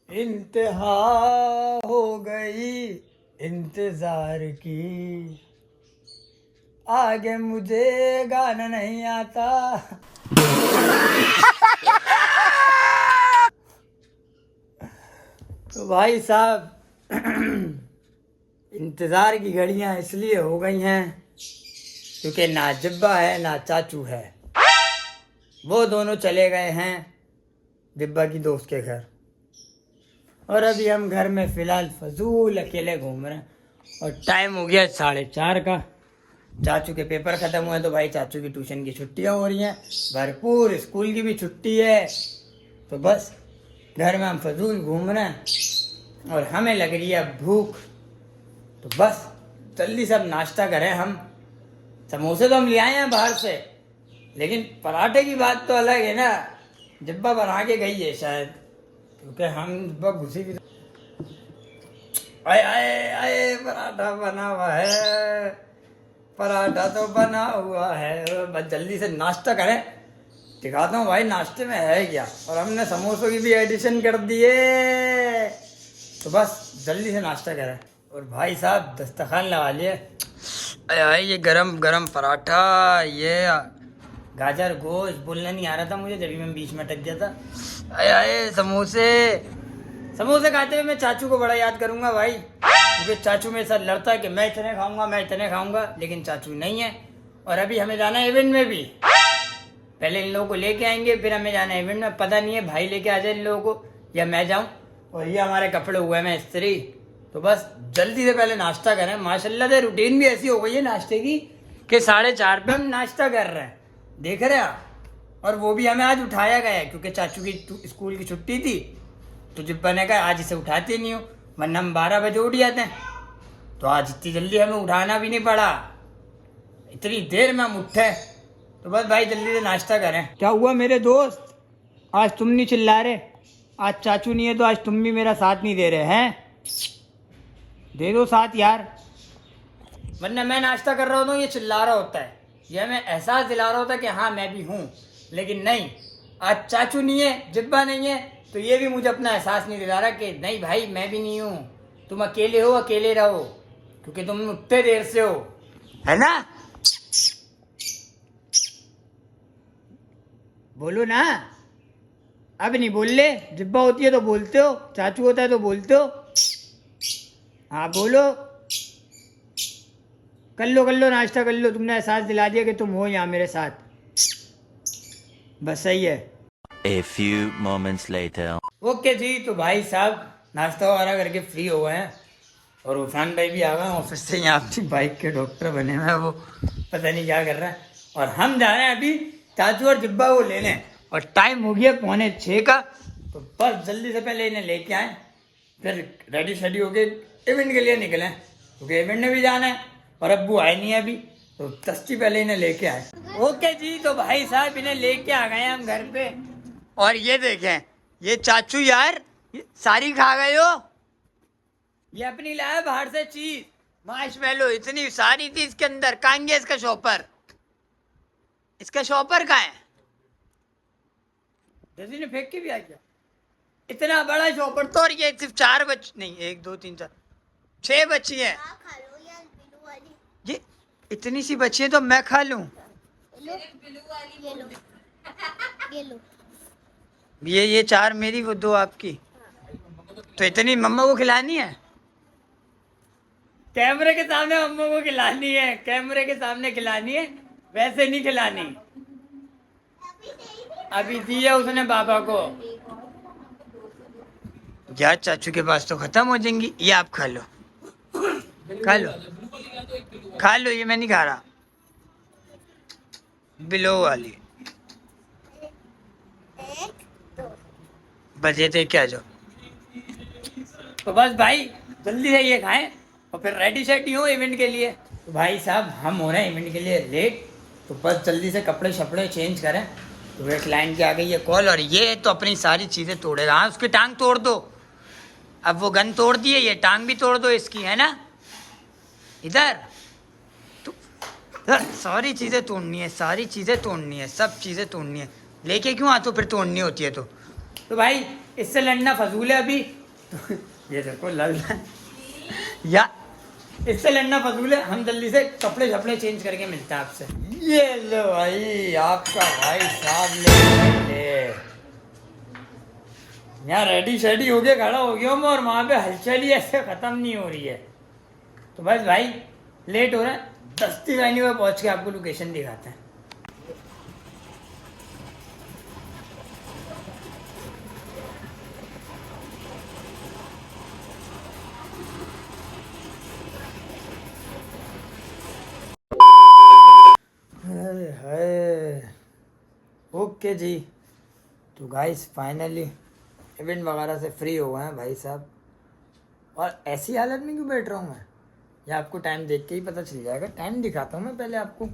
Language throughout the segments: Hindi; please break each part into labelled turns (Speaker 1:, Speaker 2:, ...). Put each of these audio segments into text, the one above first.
Speaker 1: इंतहा हो गई इंतजार की, आगे मुझे गाना नहीं आता। तो भाई साहब इंतजार की घड़ियां इसलिए हो गई हैं क्योंकि ना जिब्बा है ना चाचू है। वो दोनों चले गए हैं जिब्बा की दोस्त के घर, और अभी हम घर में फिलहाल फजूल अकेले घूम रहे हैं। और टाइम हो गया 4:30 का। चाचू के पेपर ख़त्म हुए तो भाई चाचू की ट्यूशन की छुट्टियां हो रही हैं, भरपूर स्कूल की भी छुट्टी है। तो बस घर में हम फजूल घूम रहे हैं और हमें लग रही है भूख। तो बस जल्दी से अब नाश्ता करें हम। समोसे तो हम ले आए हैं बाहर से, लेकिन पराठे की बात तो अलग है ना। जिब्बा बना के गई है शायद, क्योंकि हम जिब्बा घुसी भी। आए आए आए पराठा बना हुआ है, पराठा तो बना हुआ है। बस जल्दी से नाश्ता करें, दिखाता हूँ भाई नाश्ते में है क्या। और हमने समोसों की भी एडिशन कर दी है। तो बस जल्दी से नाश्ता करें। और भाई साहब दस्तरखान लगा लिए। अरे ये गरम गरम पराठा, ये गाजर गोश्त, बोलना नहीं आ रहा था मुझे, जब मैं बीच में अटक गया था। अरे आए समोसे। समोसे खाते हुए मैं चाचू को बड़ा याद करूंगा भाई, क्योंकि चाचू मेरे साथ लड़ता है कि मैं इतने खाऊंगा मैं इतने खाऊंगा, लेकिन चाचू नहीं है। और अभी हमें जाना है इवेंट में भी। पहले इन लोगों को लेके आएंगे, फिर हमें जाना है इवेंट में। पता नहीं है भाई लेके आ जाए इन लोगों को या मैं जाऊं। और ये हमारे कपड़े हुए हैं इस्त्री। तो बस जल्दी से पहले नाश्ता करें। माशाल्लाह से रूटीन भी ऐसी हो गई है नाश्ते की कि 4:30 पे हम नाश्ता कर रहे हैं, देख रहे आप। और वो भी हमें आज उठाया गया है क्योंकि चाचू की स्कूल की छुट्टी थी। तो जिब्बा ने कहा आज इसे उठाते नहीं हो, वरना हम 12 बजे उठ जाते हैं। तो आज इतनी जल्दी हमें उठाना भी नहीं पड़ा, इतनी देर में हम उठे। तो बस भाई जल्दी से नाश्ता करें। क्या हुआ मेरे दोस्त, आज तुम नहीं चिल्ला रहे? आज चाचू नहीं है तो आज तुम भी मेरा साथ नहीं दे रहे हैं? दे दो साथ यार, वरना मैं नाश्ता कर रहा होता हूँ ये चिल्ला रहा होता है, ये हमें एहसास दिला रहा होता है कि हाँ मैं भी हूँ। लेकिन नहीं, आज चाचू नहीं है, जिब्बा नहीं है, तो ये भी मुझे अपना एहसास नहीं दिला रहा कि नहीं भाई मैं भी नहीं हूँ। तुम अकेले हो, अकेले रहो, क्योंकि तुम उतने देर से हो, है ना? बोलो ना। अब नहीं बोल ले, जिब्बा होती है तो बोलते हो, चाचू होता है तो बोलते हो। हाँ बोलो, कर लो नाश्ता कर लो। तुमने एहसास दिला दिया कि तुम हो यहाँ मेरे साथ, बस सही है।
Speaker 2: A few moments later.
Speaker 1: Okay ji, तो भाई साहब नाश्ता वगैरह करके फ्री हो गए हैं और उफान भाई भी आ गए ऑफिस से। यहाँ अपनी बाइक के डॉक्टर बने हुए हैं, वो पता नहीं क्या कर रहा है। और हम जा रहे हैं अभी चाचू और जिब्बा को लेने, और टाइम हो गया 5:45 का। तो बस जल्दी से पहले इन्हें लेके आए, फिर रेडी शेडी होके इवेंट के लिए निकले, क्योंकि इवेंट में भी जाना है। और अब्बू आए नहीं है अभी, तो दस्ती पहले इन्हें लेके आए। ओके जी, तो भाई साहब इन्हें लेके आ गए हम घर पे। और ये देखें, ये चाचू यार ये सारी खा गए हो। ये अपनी लाया बाहर से चीज, मार्शमेलो इतनी सारी थी इसके अंदर। कहाँ गया इसका शॉपर? इसका शॉपर कहाँ है? जैसे ने फेंक के भी आ गया इतना बड़ा शॉपर। तो और ये सिर्फ 4 बच नहीं, 1 2 3 4 6 बची है। ये इतनी सी बची है तो मैं खा लूं? ये 4 मेरी, वो 2 आपकी। तो इतनी मम्मा को खिलानी है? कैमरे के सामने मम्मा को खिलानी है, कैमरे के सामने खिलानी है, वैसे नहीं खिलानी। अभी दिया उसने बाबा को। यार चाचू के पास तो खत्म हो जाएंगी। ये आप खा लो, खा लो खा लो, ये मैं नहीं खा रहा। बिलो वाली बजे थे क्या जो। तो बस भाई जल्दी से ये खाएं और फिर रेडी शेडी हो इवेंट के लिए। तो भाई साहब हम हो रहे हैं इवेंट के लिए लेट, तो बस जल्दी से कपड़े शपड़े चेंज करें। तो एक लाइन की आ गई है कॉल, और ये तो अपनी सारी चीज़ें तोड़ेगा। हाँ उसकी टांग तोड़ दो, अब वो गन तोड़ दी है, ये टांग भी तोड़ दो इसकी, है ना? इधर तो सारी चीज़ें तोड़नी है, सारी चीज़ें तोड़नी है, सब चीज़ें तोड़नी है। लेके क्यों आ, तो फिर तोड़नी होती है। तो भाई इससे लड़ना फजूल है अभी तो ये देखो लड़ रहा है या इससे लड़ना फजूल है। हम जल्दी से कपड़े शपड़े चेंज करके मिलते हैं आपसे। ये लो भाई आपका भाई साहब ले यहाँ रेडी शेडी हो गया, खड़ा हो गया मैं, और वहाँ पे हलचल ही ऐसे ख़त्म नहीं हो रही है। तो बस भाई लेट हो रहा है, दस्ती वैन्यू में पहुँच के आपको लोकेशन दिखाते हैं। अरे हाय ओके जी, तो गाइस फाइनली इवेंट वगैरह से फ्री हो गए हैं भाई साहब। और ऐसी हालत में क्यों बैठ रहा हूँ मैं, ये आपको टाइम देख के ही पता चल जाएगा। टाइम दिखाता हूँ मैं पहले आपको,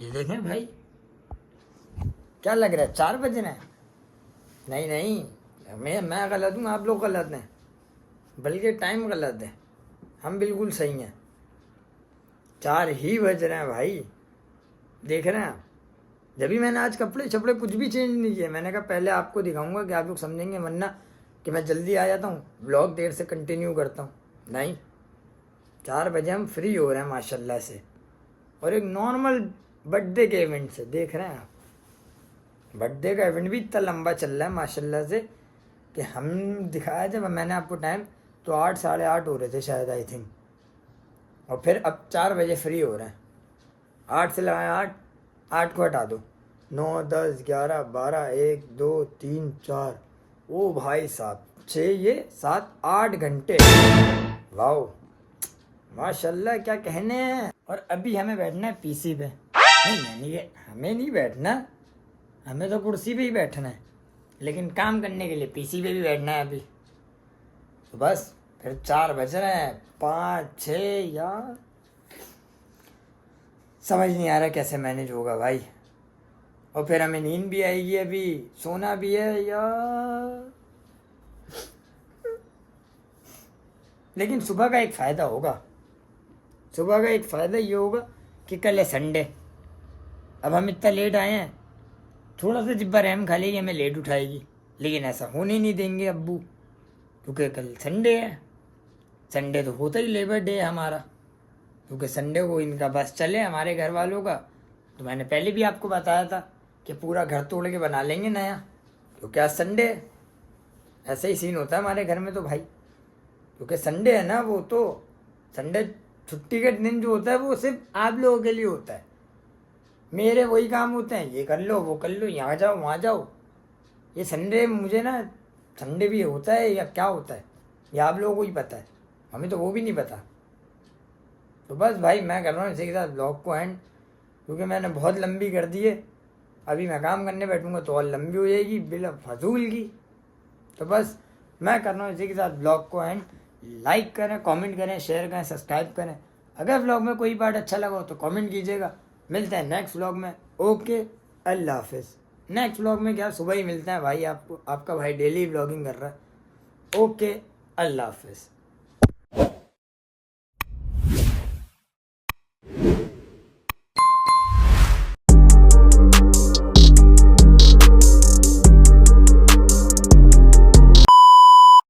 Speaker 1: ये देखें भाई क्या लग रहा है 4 बज रहे हैं। नहीं नहीं मैं गलत हूँ, आप लोग गलत हैं, बल्कि टाइम गलत है, हम बिल्कुल सही हैं। 4 ही बज रहे हैं भाई, देख रहे हैं आप। जब भी मैंने आज कपड़े छपड़े कुछ भी चेंज नहीं किए, मैंने कहा पहले आपको दिखाऊंगा कि आप लोग समझेंगे, वरना कि मैं जल्दी आ जाता हूँ ब्लॉग देर से कंटिन्यू करता हूँ। नहीं 4 बजे हम फ्री हो रहे हैं माशाल्लाह से, और एक नॉर्मल बर्थडे के इवेंट से। देख रहे हैं आप, बर्थडे का इवेंट भी इतना लंबा चल रहा है माशाल्लाह से कि हम दिखाया जब मैंने आपको टाइम तो 8 साढ़े 8 हो रहे थे शायद आई थिंक, और फिर अब 4 बजे फ्री हो रहे हैं। 8 से लगाए 8 को हटा दो, 9 10 11 12 1 2 3 4, ओ भाई साहब 6 ये 7 8 घंटे, वाह माशाल्लाह क्या कहने हैं। और अभी हमें बैठना है पीसी पे। नहीं हमें नहीं बैठना, हमें तो कुर्सी पे ही बैठना है, लेकिन काम करने के लिए पीसी पे भी बैठना है अभी। तो बस फिर 4 बज रहे हैं, 5 6 यार समझ नहीं आ रहा कैसे मैनेज होगा भाई। और फिर हमें नींद भी आएगी, अभी सोना भी है यार। लेकिन सुबह का एक फ़ायदा होगा, सुबह का एक फ़ायदा ये होगा कि कल है संडे। अब हम इतना लेट आए हैं, थोड़ा सा जिब्बा रहम खा लेगी, हमें लेट उठाएगी, लेकिन ऐसा होने नहीं देंगे अब्बू, क्योंकि कल संडे है। संडे तो होता ही लेबर डे है हमारा, क्योंकि संडे को इनका बस चले हमारे घर वालों का। तो मैंने पहले भी आपको बताया था कि पूरा घर तोड़ के बना लेंगे नया, क्योंकि आज संडे है। ऐसा ही सीन होता है हमारे घर में तो भाई, क्योंकि संडे है ना, वो तो संडे छुट्टी के दिन जो होता है वो सिर्फ आप लोगों के लिए होता है। मेरे वही काम होते हैं, ये कर लो वो कर लो, यहाँ जाओ वहाँ जाओ। ये संडे मुझे ना, संडे भी होता है या क्या होता है ये आप लोगों को ही पता है, हमें तो वो भी नहीं पता। तो बस भाई मैं कर रहा हूँ इसी के साथ ब्लॉग को एंड, क्योंकि मैंने बहुत लंबी कर दी है। अभी मैं काम करने बैठूंगा तो और लंबी हो जाएगी बिला फजूल की। तो बस मैं कर रहा हूँ इसी के साथ ब्लॉग को एंड। लाइक करें, कमेंट करें, शेयर करें, सब्सक्राइब करें। अगर ब्लॉग में कोई पार्ट अच्छा लगा हो तो कमेंट कीजिएगा। मिलते हैं नेक्स्ट ब्लॉग में। ओके अल्लाह हाफिज़। नेक्स्ट ब्लॉग में क्या सुबह ही मिलते हैं भाई, आपको आपका भाई डेली ब्लॉगिंग कर रहा है। ओके अल्लाह हाफिज़।